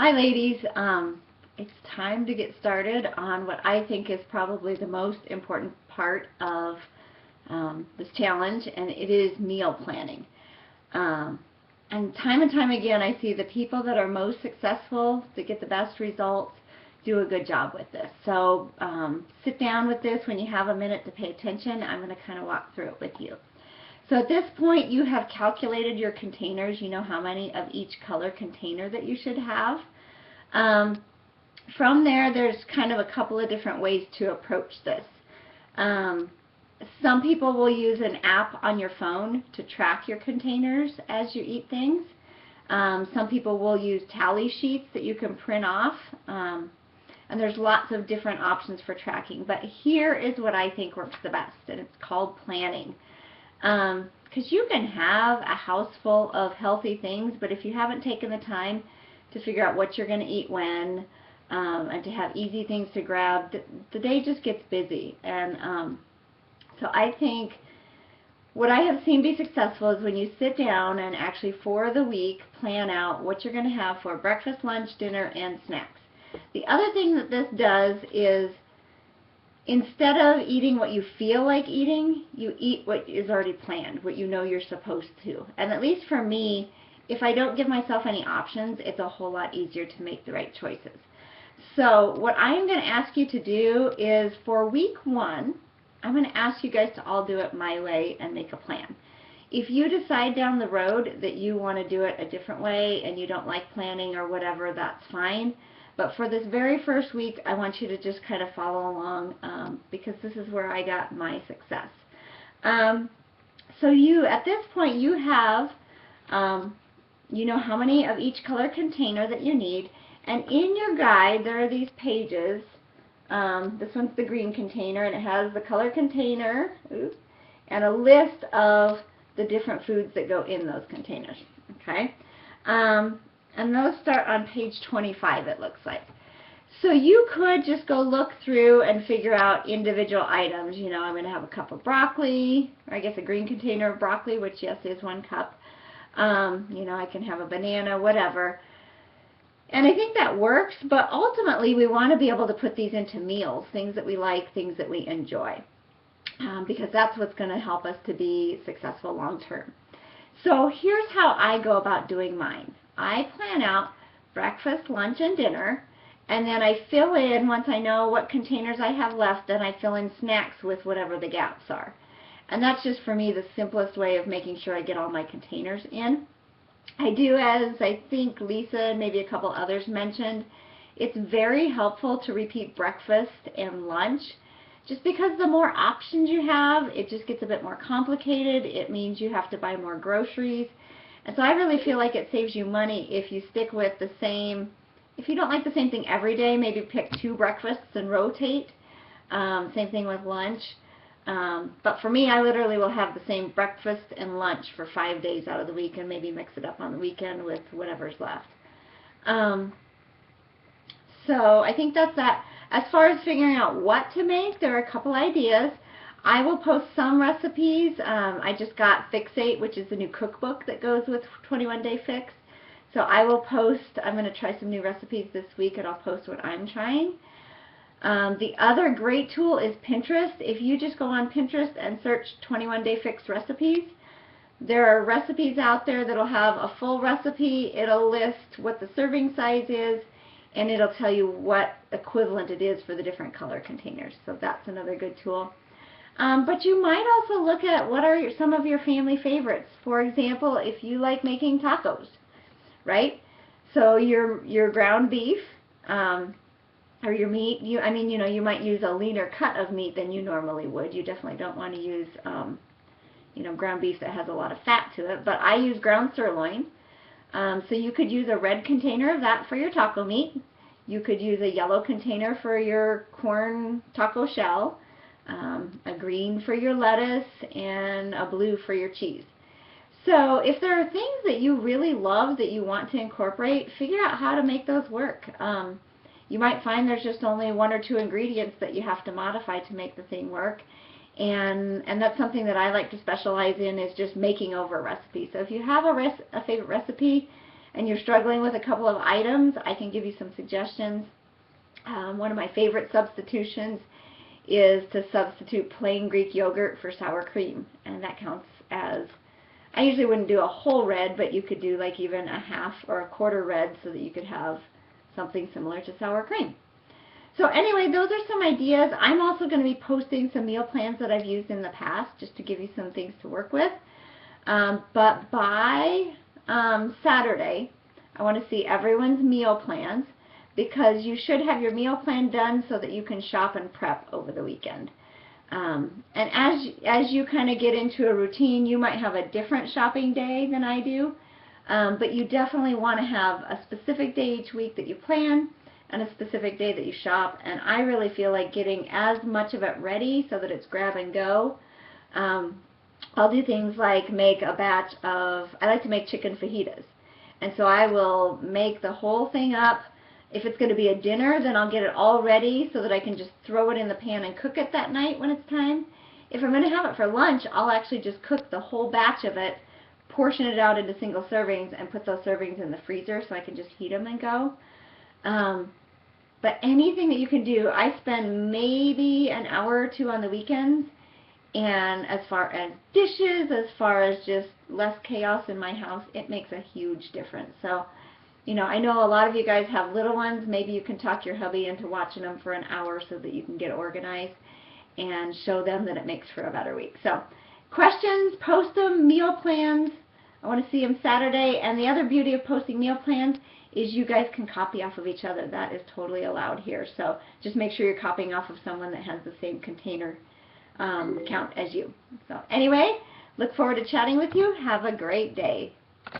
Hi ladies, it's time to get started on what I think is probably the most important part of this challenge, and it is meal planning. Um, and time again I see the people that are most successful, that get the best results, do a good job with this. So sit down with this when you have a minute to pay attention. I'm going to kind of walk through it with you. So at this point you have calculated your containers. You know how many of each color container that you should have. From there, there's kind of a couple of different ways to approach this. Some people will use an app on your phone to track your containers as you eat things. Some people will use tally sheets that you can print off. And there's lots of different options for tracking. But here is what I think works the best, and it's called planning. Because you can have a house full of healthy things, but if you haven't taken the time to figure out what you're going to eat when, and to have easy things to grab, the day just gets busy. And so I think what I have seen be successful is when you sit down and actually for the week plan out what you're going to have for breakfast, lunch, dinner, and snacks. The other thing that this does is instead of eating what you feel like eating, you eat what is already planned, what you know you're supposed to. And at least for me, if I don't give myself any options, it's a whole lot easier to make the right choices. So what I'm going to ask you to do is for week 1, I'm going to ask you guys to all do it my way and make a plan. If you decide down the road that you want to do it a different way and you don't like planning or whatever, that's fine. But for this very first week, I want you to just kind of follow along because this is where I got my success. So at this point, you have, you know how many of each color container that you need. And in your guide, there are these pages. This one's the green container, and it has the color container and a list of the different foods that go in those containers. Okay? And those start on page 25, it looks like. So you could just go look through and figure out individual items. You know, I'm going to have a cup of broccoli, or I guess a green container of broccoli, which yes is 1 cup. You know, I can have a banana, whatever. And I think that works, but ultimately we want to be able to put these into meals, things that we like, things that we enjoy, because that's what's going to help us to be successful long term. So here's how I go about doing mine. I plan out breakfast, lunch, and dinner, and then I fill in, once I know what containers I have left, then I fill in snacks with whatever the gaps are. And that's just for me the simplest way of making sure I get all my containers in. I do, as I think Lisa and maybe a couple others mentioned, it's very helpful to repeat breakfast and lunch. Just because the more options you have, it just gets a bit more complicated. It means you have to buy more groceries. And so I really feel like it saves you money if you stick with the same. If you don't like the same thing every day, maybe pick 2 breakfasts and rotate. Same thing with lunch. But for me, I literally will have the same breakfast and lunch for 5 days out of the week and maybe mix it up on the weekend with whatever's left. So I think that's that. As far as figuring out what to make, there are a couple ideas. I will post some recipes. I just got Fix8, which is the new cookbook that goes with 21 Day Fix. So I will post, I'm going to try some new recipes this week, and I'll post what I'm trying. The other great tool is Pinterest. If you just go on Pinterest and search 21 Day Fix recipes, there are recipes out there that'll have a full recipe. It'll list what the serving size is, and it'll tell you what equivalent it is for the different color containers. So that's another good tool. But you might also look at what are some of your family favorites. For example, if you like making tacos, right? So your ground beef, or your meat, you might use a leaner cut of meat than you normally would. You definitely don't want to use, ground beef that has a lot of fat to it. But I use ground sirloin. So you could use a red container of that for your taco meat. You could use a yellow container for your corn taco shell, a green for your lettuce, and a blue for your cheese. So if there are things that you really love that you want to incorporate, figure out how to make those work. You might find there's just only 1 or 2 ingredients that you have to modify to make the thing work. And that's something that I like to specialize in, is just making over recipes. So if you have a favorite recipe, and you're struggling with a couple of items, I can give you some suggestions. One of my favorite substitutions is to substitute plain Greek yogurt for sour cream, and that counts as, I usually wouldn't do a whole red, but you could do like even a half or a quarter red so that you could have something similar to sour cream. So anyway, those are some ideas. I'm also going to be posting some meal plans that I've used in the past just to give you some things to work with. But by Saturday, I want to see everyone's meal plans, because you should have your meal plan done so that you can shop and prep over the weekend. And as you kind of get into a routine, you might have a different shopping day than I do, but you definitely want to have a specific day each week that you plan and a specific day that you shop. And I really feel like getting as much of it ready so that it's grab and go. I'll do things like make a batch of, I like to make chicken fajitas, and so I will make the whole thing up. If it's going to be a dinner, then I'll get it all ready so that I can just throw it in the pan and cook it that night when it's time. If I'm going to have it for lunch, I'll actually just cook the whole batch of it, portion it out into single servings, and put those servings in the freezer so I can just heat them and go. But anything that you can do, I spend maybe an hour or two on the weekends, and as far as dishes, as far as just less chaos in my house, it makes a huge difference. So, you know, I know a lot of you guys have little ones. Maybe you can talk your hubby into watching them for an hour so that you can get organized and show them that it makes for a better week. So, questions, post them, meal plans. I want to see them Saturday. And the other beauty of posting meal plans is you guys can copy off of each other. That is totally allowed here. So just make sure you're copying off of someone that has the same container count as you. So anyway, look forward to chatting with you. Have a great day.